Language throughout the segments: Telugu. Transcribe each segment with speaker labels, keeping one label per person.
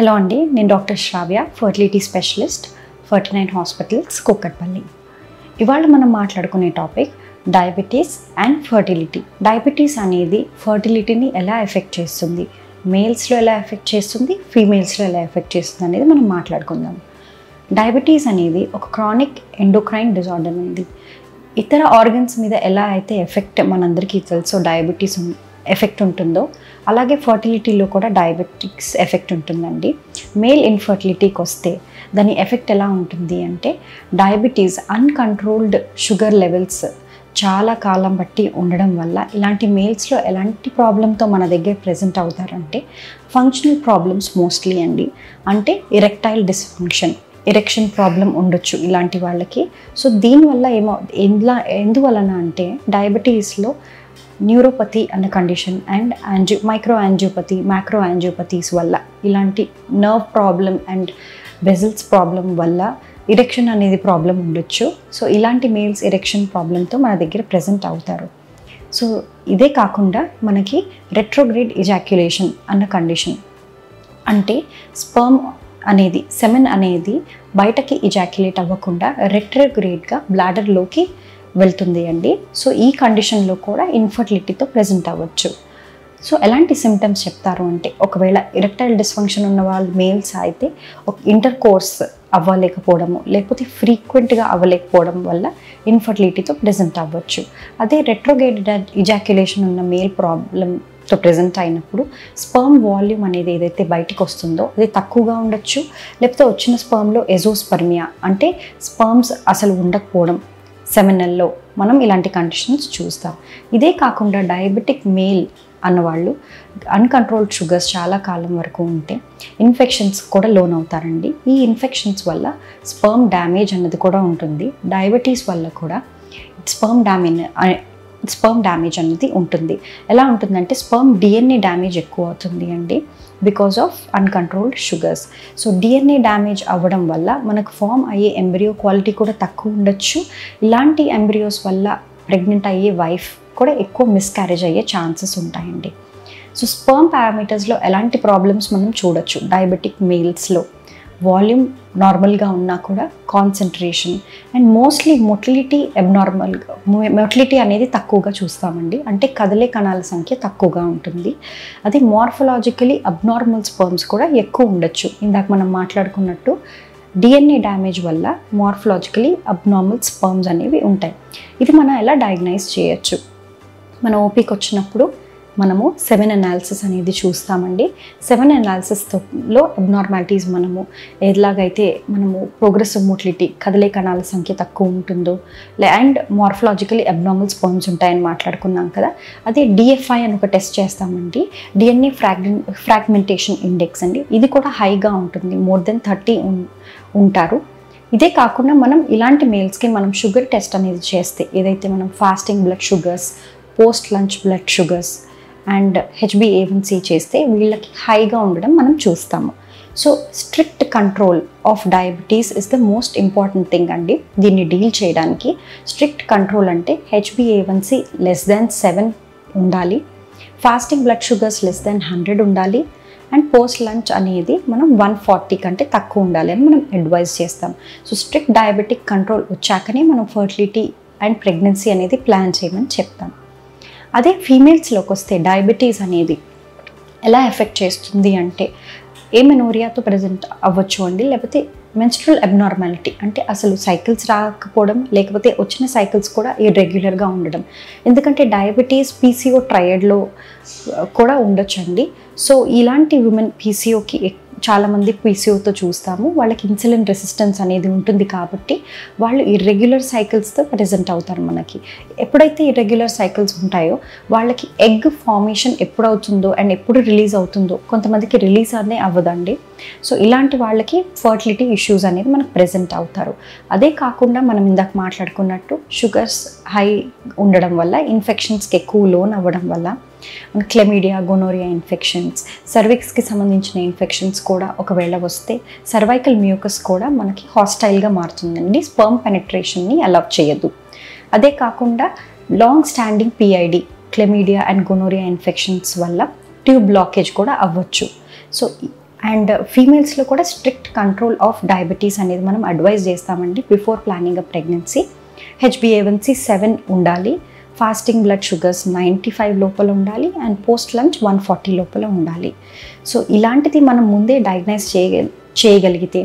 Speaker 1: హలో అండి, నేను డాక్టర్ శ్రావ్య, ఫర్టిలిటీ స్పెషలిస్ట్, 49 హాస్పిటల్స్, కూకట్పల్లి. ఇవాళ మనం మాట్లాడుకునే topic diabetes and fertility. Diabetes అనేది ఫర్టిలిటీని ఎలా ఎఫెక్ట్ చేస్తుంది, మేల్స్లో ఎలా ఎఫెక్ట్ చేస్తుంది, ఫీమేల్స్లో ఎలా ఎఫెక్ట్ చేస్తుంది అనేది మనం మాట్లాడుకుందాం. డయాబెటీస్ అనేది ఒక క్రానిక్ ఎండోక్రైన్ డిజార్డర్ ఉంది. ఇతర ఆర్గన్స్ మీద ఎలా అయితే ఎఫెక్ట్ మనందరికీ తెలుసో డయాబెటీస్ ఎఫెక్ట్ ఉంటుందో అలాగే ఫర్టిలిటీలో కూడా డయాబెటిక్స్ ఎఫెక్ట్ ఉంటుందండి. మేల్ ఇన్ఫర్టిలిటీకి వస్తే దాని ఎఫెక్ట్ ఎలా ఉంటుంది అంటే, డయాబెటీస్ అన్కంట్రోల్డ్ షుగర్ లెవెల్స్ చాలా కాలం బట్టి ఉండడం వల్ల ఇలాంటి మేల్స్లో ఎలాంటి ప్రాబ్లంతో మన దగ్గర ప్రెజెంట్ అవుతారంటే, ఫంక్షనల్ ప్రాబ్లమ్స్ మోస్ట్లీ అండి. అంటే ఎరెక్టైల్ డిస్ఫంక్షన్, ఎరెక్షన్ ప్రాబ్లం ఉండొచ్చు ఇలాంటి వాళ్ళకి. సో దీనివల్ల ఎందువలన అంటే, డయాబెటీస్లో న్యూరోపతి అన్న condition and micro angiopathy, macro angiopathies వల్ల, ఇలాంటి nerve problem and vessels problem వల్ల ఎరెక్షన్ అనేది ప్రాబ్లం ఉండొచ్చు. సో ఇలాంటి మేల్స్ ఎరెక్షన్ ప్రాబ్లంతో మన దగ్గర ప్రెజెంట్ అవుతారు. సో ఇదే కాకుండా మనకి రెట్రోగ్రేడ్ ఎజాక్యులేషన్ అన్న కండిషన్, అంటే స్పర్మ్ అనేది, సెమెన్ అనేది బయటకి ఎజాక్యులేట్ అవ్వకుండా రెట్రోగ్రేడ్గా బ్లాడర్లోకి వెళ్తుంది అండి. సో ఈ కండిషన్లో కూడా ఇన్ఫర్టిలిటీతో ప్రెజెంట్ అవ్వచ్చు. సో ఎలాంటి సిమ్టమ్స్ చెప్తారు అంటే, ఒకవేళ ఎరెక్టైల్ డిస్ఫంక్షన్ ఉన్న వాళ్ళు మేల్స్ అయితే ఒక ఇంటర్ కోర్స్ అవ్వలేకపోవడము, లేకపోతే ఫ్రీక్వెంట్గా అవ్వలేకపోవడం వల్ల ఇన్ఫర్టిలిటీతో ప్రెజెంట్ అవ్వచ్చు. అదే రెట్రోగ్రేడ్ ఎజాక్యులేషన్ ఉన్న మేల్ ప్రాబ్లంతో ప్రెజెంట్ అయినప్పుడు స్పర్మ్ వాల్యూమ్ అనేది ఏదైతే బయటకు వస్తుందో అది తక్కువగా ఉండొచ్చు, లేకపోతే వచ్చిన స్పర్మ్లో ఎజోస్పర్మియా అంటే స్పర్మ్స్ అసలు ఉండకపోవడం, సెమినల్లో మనం ఇలాంటి కండిషన్స్ చూస్తాం. ఇదే కాకుండా డయాబెటిక్ మేల్ అన్నవాళ్ళు అన్కంట్రోల్డ్ షుగర్స్ చాలా కాలం వరకు ఉంటే ఇన్ఫెక్షన్స్ కూడా లోన్ అవుతారండి. ఈ ఇన్ఫెక్షన్స్ వల్ల స్పర్మ్ డ్యామేజ్ అన్నది కూడా ఉంటుంది. డయాబెటీస్ వల్ల కూడా స్పర్మ్ డ్యామేజ్ అనేది ఉంటుంది. ఎలా ఉంటుందంటే, స్పర్మ్ డిఎన్ఏ డ్యామేజ్ ఎక్కువ అవుతుంది అండి, because of uncontrolled sugars. So DNA damage అవ్వడం వల్ల మనకు ఫామ్ అయ్యే ఎంబ్రియో క్వాలిటీ కూడా తక్కువ ఉండొచ్చు. ఇలాంటి ఎంబ్రియోస్ వల్ల ప్రెగ్నెంట్ అయ్యే వైఫ్ కూడా ఎక్కువ మిస్క్యారేజ్ అయ్యే ఛాన్సెస్ ఉంటాయండి. సో స్పర్మ్ పారామీటర్స్లో ఎలాంటి ప్రాబ్లమ్స్ మనం చూడొచ్చు డయాబెటిక్ మేల్స్లో. వాల్యూమ్ నార్మల్గా ఉన్నా కూడా కాన్సన్ట్రేషన్ అండ్ మోస్ట్లీ మొటిలిటీ అనేది తక్కువగా చూస్తామండి. అంటే కదిలే కణాల సంఖ్య తక్కువగా ఉంటుంది. అది మార్ఫలాజికలీ అబ్నార్మల్ స్పర్మ్స్ కూడా ఎక్కువ ఉండొచ్చు. ఇందాక మనం మాట్లాడుకున్నట్టు డిఎన్ఏ డ్యామేజ్ వల్ల మార్ఫలాజికలీ అబ్నార్మల్ స్పర్మ్స్ అనేవి ఉంటాయి. ఇది మనం ఎలా డయాగ్నైజ్ చేయొచ్చు? మన ఓపీకి వచ్చినప్పుడు మనము 7 అనాలిసిస్ అనేది చూస్తామండి. 7 అనాలిసిస్లో అబ్నార్మాలిటీస్ మనము ఎలాగైతే మనము ప్రోగ్రెసివ్ మోటిలిటీ, కదిలే కణాల సంఖ్య తక్కువ ఉంటుందో, అండ్ మార్ఫలాజికలీ అబ్నార్మల్ స్పర్మ్స్ ఉంటాయని మాట్లాడుకున్నాం కదా. అదే డిఎఫ్ఐ అని ఒక టెస్ట్ చేస్తామండి, డిఎన్ఏ ఫ్రాగ్మెంటేషన్ ఇండెక్స్ అండి. ఇది కూడా హైగా ఉంటుంది, మోర్ దెన్ 30 ఉంటారు. ఇదే కాకుండా మనం ఇలాంటి మేల్స్కి మనం షుగర్ టెస్ట్ అనేది చేస్తే, ఏదైతే మనం fasting blood sugars, post lunch blood sugars and HbA1c చేస్తే వీళ్ళకి హైగా ఉండడం మనం చూస్తాము. So strict control of diabetes is the most important thing అండి. దీన్ని డీల్ చేయడానికి స్ట్రిక్ట్ కంట్రోల్ అంటే HbA1c <7 ఉండాలి, ఫాస్టింగ్ బ్లడ్ షుగర్స్ <100 ఉండాలి, అండ్ పోస్ట్ లంచ్ అనేది మనం 140 కంటే తక్కువ ఉండాలి అని మనం అడ్వైజ్ చేస్తాం. సో స్ట్రిక్ట్ డయాబెటిక్ కంట్రోల్ వచ్చాకనే మనం ఫర్టిలిటీ అండ్ ప్రెగ్నెన్సీ అనేది ప్లాన్ చేయమని చెప్తాం. అదే ఫీమేల్స్లోకి వస్తే డయాబెటీస్ అనేది ఎలా ఎఫెక్ట్ చేస్తుంది అంటే, ఏమెనోరియాతో ప్రెజెంట్ అవ్వచ్చు అండి, లేకపోతే మెన్స్ట్రువల్ అబ్నార్మాలిటీ అంటే అసలు సైకిల్స్ రాకపోవడం, లేకపోతే వచ్చిన సైకిల్స్ కూడా ఇర్రెగ్యులర్గా ఉండడం. ఎందుకంటే డయాబెటీస్ PCO ట్రయడ్లో కూడా ఉండొచ్చండి. సో ఇలాంటి విమెన్ PCOకి చాలామంది PCOతో చూస్తాము, వాళ్ళకి ఇన్సులిన్ రెసిస్టెన్స్ అనేది ఉంటుంది కాబట్టి వాళ్ళు ఇర్రెగ్యులర్ సైకిల్స్తో ప్రెజెంట్ అవుతారు మనకి. ఎప్పుడైతే ఇర్రెగ్యులర్ సైకిల్స్ ఉంటాయో వాళ్ళకి ఎగ్ ఫార్మేషన్ ఎప్పుడు అవుతుందో అండ్ ఎప్పుడు రిలీజ్ అవుతుందో, కొంతమందికి రిలీజ్ అనే అవ్వదండి. సో ఇలాంటి వాళ్ళకి ఫర్టిలిటీ ఇష్యూస్ అనేది మనకు ప్రెజెంట్ అవుతారు. అదే కాకుండా మనం ఇందాక మాట్లాడుకున్నట్టు షుగర్స్ హై ఉండడం వల్ల, ఇన్ఫెక్షన్స్కి ఎక్కువ లోన్ అవ్వడం వల్ల క్లెమిడియా, గోనోరియా ఇన్ఫెక్షన్స్, సర్విక్స్కి సంబంధించిన ఇన్ఫెక్షన్స్ కూడా ఒకవేళ వస్తే సర్వైకల్ మ్యూకస్ కూడా మనకి హాస్టైల్గా మారుతుందండి. స్పర్మ్ పెనిట్రేషన్ని అలౌ చేయదు. అదే కాకుండా long standing PID, chlamydia and gonorrhoea infections వల్ల ట్యూబ్ బ్లాకేజ్ కూడా అవ్వచ్చు. సో అండ్ ఫీమేల్స్లో కూడా స్ట్రిక్ట్ కంట్రోల్ ఆఫ్ డయాబెటీస్ అనేది మనం అడ్వైజ్ చేస్తామండి బిఫోర్ ప్లానింగ్ అ ప్రెగ్నెన్సీ. HbA1c 7 ఉండాలి, ఫాస్టింగ్ బ్లడ్ షుగర్స్ 95 లోపల ఉండాలి, అండ్ పోస్ట్ లంచ్ 140 లోపల ఉండాలి. సో ఇలాంటిది మనం ముందే డయాగ్నైజ్ చేయగలిగితే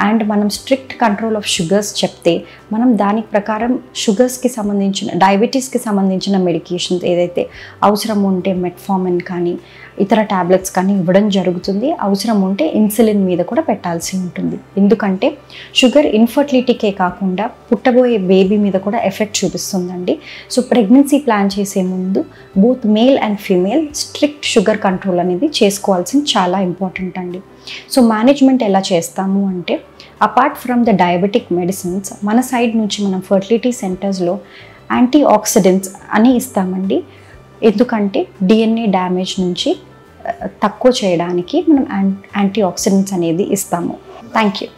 Speaker 1: అండ్ మనం స్ట్రిక్ట్ కంట్రోల్ ఆఫ్ షుగర్స్ చెప్తే మనం దాని ప్రకారం షుగర్స్కి సంబంధించిన డయాబెటీస్కి సంబంధించిన మెడికేషన్స్ ఏదైతే అవసరం ఉంటే మెట్ఫార్మిన్ కానీ ఇతర ట్యాబ్లెట్స్ కానీ ఇవ్వడం జరుగుతుంది. అవసరం ఉంటే ఇన్సులిన్ మీద కూడా పెట్టాల్సి ఉంటుంది. ఎందుకంటే షుగర్ ఇన్ఫర్టిలిటీకే కాకుండా పుట్టబోయే బేబీ మీద కూడా ఎఫెక్ట్ చూపిస్తుందండి. సో ప్రెగ్నెన్సీ ప్లాన్ చేసే ముందు both male and female strict sugar control అనేది చేసుకోవాల్సింది చాలా ఇంపార్టెంట్ అండి. సో మేనేజ్మెంట్ ఎలా చేస్తాము అంటే apart from the diabetic medicines మన సైడ్ నుంచి మనం ఫర్టిలిటీ సెంటర్స్లో యాంటీ ఆక్సిడెంట్స్ అని ఇస్తామండి. ఎందుకంటే DNA డ్యామేజ్ నుంచి తక్కువ చేయడానికి మనం యాంటీ ఆక్సిడెంట్స్ అనేది ఇస్తాము. Thank you.